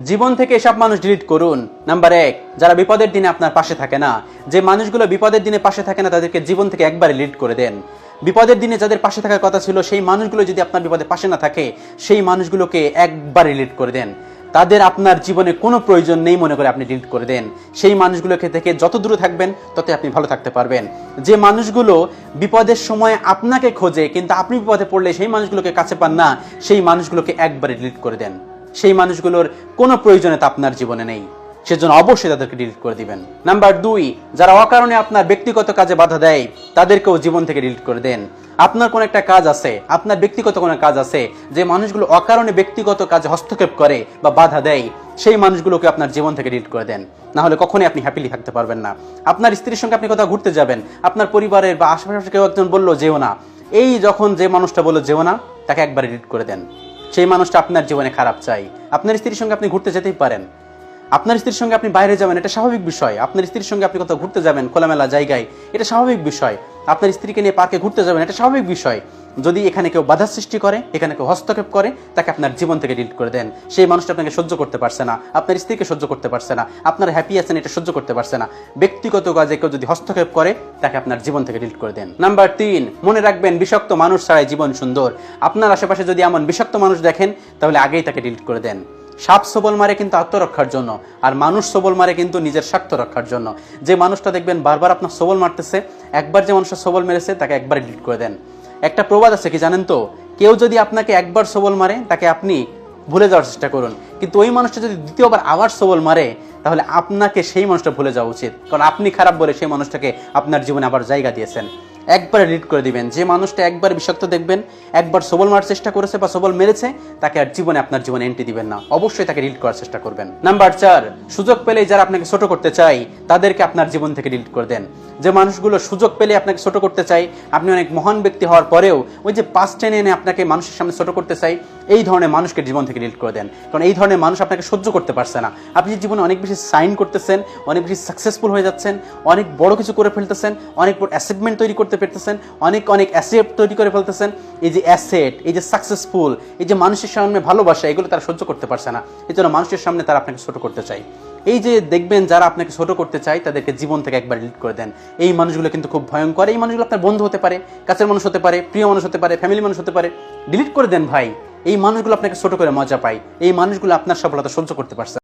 জীবন থেকে এসব মানুষ ডিলিট করুন। নাম্বার 1, যারা বিপদের দিনে আপনার পাশে থাকে না। যে মানুষগুলো বিপদের দিনে পাশে থাকে না তাদেরকে জীবন থেকে একবারে ডিলিট করে দেন। বিপদের দিনে যাদের পাশে থাকার কথা ছিল সেই মানুষগুলো যদি আপনার বিপদের পাশে না থাকে সেই মানুষগুলোকে একবারে ডিলিট করে দেন। তাদের আপনার জীবনে কোনো প্রয়োজন নেই মনে করে আপনি ডিলিট করে দেন। সেই মানুষগুলোকে থেকে যত দূরে থাকবেন ততই আপনি ভালো থাকতে পারবেন। যে মানুষগুলো বিপদের সময় আপনাকে খোঁজে কিন্তু আপনি বিপদে পড়লে সেই মানুষগুলোকে কাছে পান না, সেই মানুষগুলোকে একবারে ডিলিট করে দেন। সেই মানুষগুলোর কোনো প্রয়োজনীয়তা আপনার জীবনে নেই, সেজন্য অবশ্যই তাদেরকে ডিলিট করে দিবেন। নাম্বার 2, যারা অকারণে আপনার ব্যক্তিগত কাজে বাধা দেয় তাদেরকেও জীবন থেকে ডিলিট করে দেন। আপনার কোন একটা কাজ আছে, আপনার ব্যক্তিগত কোনো কাজ আছে, যে মানুষগুলো অকারণে ব্যক্তিগত কাজে হস্তক্ষেপ করে বা বাধা দেয় সেই মানুষগুলোকে আপনার জীবন থেকে ডিলিট করে দেন। না হলে কখনোই আপনি হ্যাপিলি থাকতে পারবেন না। আপনার স্ত্রীর সঙ্গে আপনি কোথাও ঘুরতে যাবেন, আপনার পরিবারের বা আশেপাশে কেউ একজন বললো যেও না, এই যখন যে মানুষটা বললো যেও না তাকে একবার ডিলিট করে দেন। সেই মানুষটা আপনার জীবনে খারাপ চাই। আপনার স্ত্রীর সঙ্গে আপনি ঘুরতে যেতেই পারেন, আপনার স্ত্রীর সঙ্গে আপনি বাইরে যাবেন, এটা স্বাভাবিক বিষয়। আপনার স্ত্রীর সঙ্গে আপনি কোথাও ঘুরতে যাবেন খোলামেলা জায়গায়, এটা স্বাভাবিক বিষয়। আপনার স্ত্রীকে নিয়ে পার্কে ঘুরতে যাবেন, এটা স্বাভাবিক বিষয়। যদি এখানে কেউ বাধা সৃষ্টি করে, এখানে কেউ হস্তক্ষেপ করে, তাকে আপনার জীবন থেকে ডিলিট করে দেন। সেই মানুষটা আপনাকে সহ্য করতে পারছে না, আপনার স্ত্রীকে সহ্য করতে পারছে না, আপনার হ্যাপি আছেন এটা সহ্য করতে পারছে না। ব্যক্তিগত কাজে কেউ যদি হস্তক্ষেপ করে তাকে আপনার জীবন থেকে ডিলিট করে দেন। নাম্বার 3, মনে রাখবেন বিষাক্ত মানুষ ছাড়াই জীবন সুন্দর। আপনার আশেপাশে যদি এমন বিষাক্ত মানুষ দেখেন তাহলে আগেই তাকে ডিলিট করে দেন। সাপ সবল মারে কিন্তু আত্মরক্ষার জন্য, আর মানুষ সবল মারে কিন্তু নিজের স্বার্থ রক্ষার জন্য। যে মানুষটা দেখবেন বারবার আপনার সবল মারতেছে, একবার যে মানুষটা সবল মেরেছে তাকে একবার ডিলিট করে দেন। একটা প্রবাদ আছে কি জানেন তো, কেউ যদি আপনাকে একবার সবল মারে তাকে আপনি ভুলে যাওয়ার চেষ্টা করুন, কিন্তু ওই মানুষটা যদি দ্বিতীয়বার আবার সবল মারে তাহলে আপনাকে সেই মানুষটা ভুলে যাওয়া উচিত, কারণ আপনি খারাপ বলে সেই মানুষটাকে আপনার জীবনে আবার জায়গা দিয়েছেন। একবার ডিলিট করে দিবেন। যে মানুষটা একবার বিষাক্ত দেখবেন, একবার সবল মারার চেষ্টা করেছে বা সবল মেরেছে, তাকে আর জীবনে আপনার জীবনে এন্ট্রি দিবেন না, অবশ্যই তাকে ডিলিট করার চেষ্টা করবেন। নাম্বার 4, সুযোগ পেলেই যারা আপনাকে ছোট করতে চায় তাদেরকে আপনার জীবন থেকে ডিলিট করে দেন। যে মানুষগুলো সুযোগ পেলে আপনাকে ছোট করতে চায়, আপনি অনেক মহান ব্যক্তি হওয়ার পরেও ওই যে পাস টেনে এনে আপনাকে মানুষের সামনে ছোট করতে চাই, এই ধরনের মানুষকে জীবন থেকে ডিলিট করে দেন। কারণ এই ধরনের মানুষ আপনাকে সহ্য করতে পারছে না। আপনি জীবনে অনেক বেশি সাইন করতেছেন, অনেক বেশি সাকসেসফুল হয়ে যাচ্ছেন, অনেক বড় কিছু করে ফেলতেছেন, অনেক বড় অ্যাসেটমেন্ট তৈরি করতে পেরেছেন, অনেক অ্যাসেট তৈরি করে ফেলতেছেন। এই যে অ্যাসেট, এই যে সাকসেসফুল, এই যে মানুষের সামনে ভালোবাসা, এগুলো তারা সহ্য করতে পারছে না। এই জন্য মানুষের সামনে তারা আপনাকে ছোট করতে চায়। এই যে দেখবেন যারা আপনাকে ছোট করতে চায় তাদেরকে জীবন থেকে একবার ডিলিট করে দেন। এই মানুষগুলো কিন্তু খুব ভয়ঙ্কর। এই মানুষগুলো আপনার বন্ধু হতে পারে, কাছের মানুষ হতে পারে, প্রিয় মানুষ হতে পারে, ফ্যামিলি মানুষ হতে পারে। ডিলিট করে দেন ভাই। এই মানুষগুলো আপনাকে ছোট করে মজা পায়, এই মানুষগুলো আপনার সফলতা সহ্য করতে পারছে না।